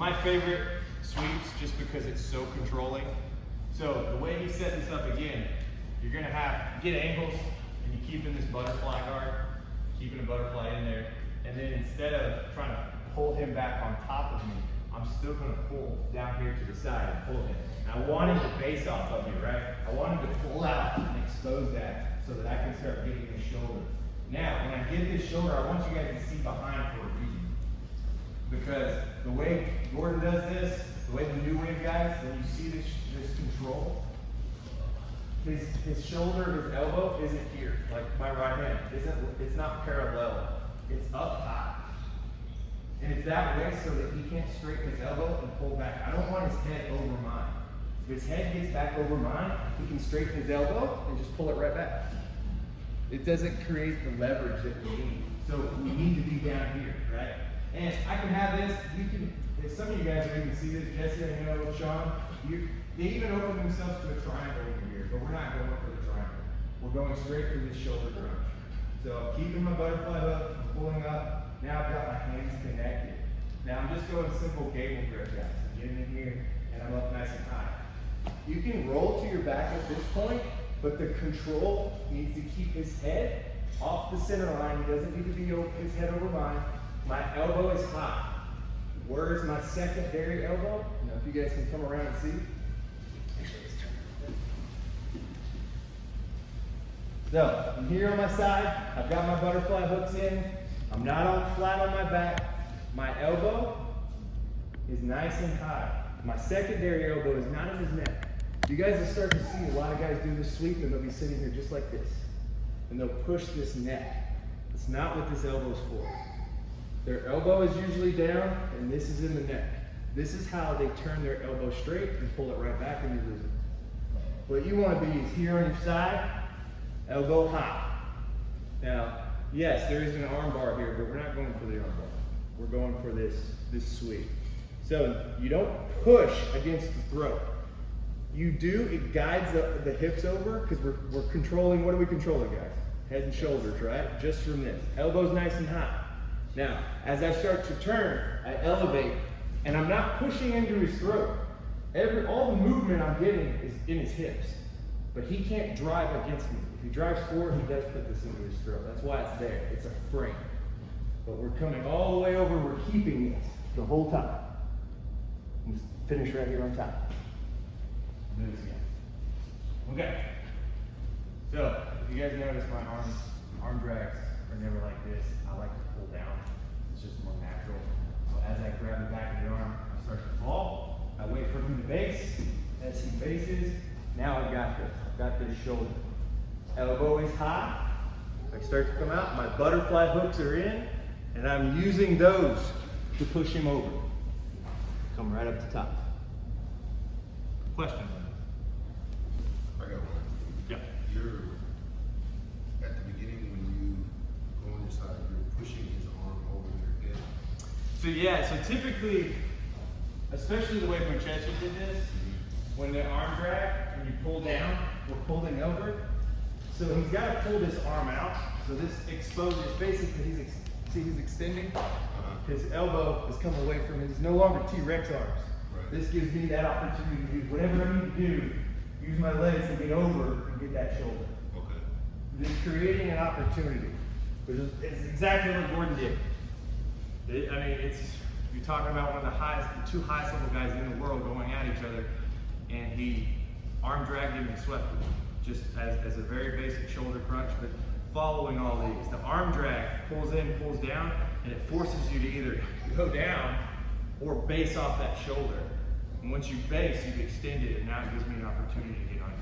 my favorite sweeps just because it's so controlling. So the way he set this up again, you're gonna get angles and you keep in this butterfly guard, keeping a butterfly in there. And then instead of trying to pull him back on top of me, I'm still gonna pull down here to the side and pull him. And I want him to base off of me, right? I want him to pull out and expose that so that I can start getting his shoulder. Now, when I get this shoulder, I want you guys to see behind for a reason. Because the way Gordon does this, the way the new wave guys, when you see this control, his shoulder, his elbow isn't here, like my right hand. It's not parallel. It's up high. And it's that way so that he can't straighten his elbow and pull back. I don't want his head over mine. If his head gets back over mine, he can straighten his elbow and just pull it right back. It doesn't create the leverage that we need. So we need to be down here, right? And I can have this, if some of you guys don't even see this, Jesse, I know, Sean, they even open themselves to a triangle over here, but we're not going for the triangle. We're going straight for this shoulder crunch. So keeping my butterfly hook, I'm pulling up. Now I've got my hands connected. Now I'm just going simple gable grip, guys. I'm getting in here and I'm up nice and high. You can roll to your back at this point, but the control needs to keep his head off the center line. He doesn't need to be his head over mine. My elbow is high. Where is my secondary elbow? Now if you guys can come around and see. So I'm here on my side. I've got my butterfly hooks in. I'm not flat on my back. My elbow is nice and high. My secondary elbow is not in his neck. You guys will start to see a lot of guys do this sweep and they'll be sitting here just like this. And they'll push this neck. It's not what this elbow is for. Their elbow is usually down and this is in the neck. This is how they turn their elbow straight and pull it right back and you lose it. What you want to be is here on your side, elbow high. Now, yes, there is an arm bar here, but we're not going for the arm bar. We're going for this sweep. So you don't push against the throat. You do, it guides the hips over because we're controlling, what are we controlling, guys? Head and shoulders, right? Just from this. Elbow's nice and high. Now, as I start to turn, I elevate, and I'm not pushing into his throat. All the movement I'm getting is in his hips, but he can't drive against me. If he drives forward, he does put this into his throat. That's why it's there. It's a frame. But we're coming all the way over. We're keeping this the whole time. And just finish right here on top. Do this again. Okay. So, if you guys notice, my arm drags are never like this. I like to pull down. It's just more natural. So as I grab the back of the arm, I start to fall. I wait for him to base. As he bases, now I've got this. I've got this shoulder. Elbow is high. I start to come out. My butterfly hooks are in, and I'm using those to push him over. Come right up to top. Question? I got one. Yeah. You're at the beginning when you go on your side, you're pushing his arm over your head. So yeah, so typically, especially the way Francesco did this, when the arm drag, when you pull down, we're pulling over. So he's got to pull this arm out. So this exposes, basically, he's extending. His elbow has come away from his no longer T-Rex arms. Right. This gives me that opportunity to do whatever I need to do, use my legs to get over and get that shoulder. Okay. This creating an opportunity, which is exactly what Gordon did. I mean, you're talking about one of the two highest level guys in the world going at each other, and he arm dragged him and swept him, just as a very basic shoulder crunch, but following all these. The arm drag pulls in, pulls down, and it forces you to either go down or base off that shoulder. And once you base, you've extended, and now it gives me an opportunity to get on your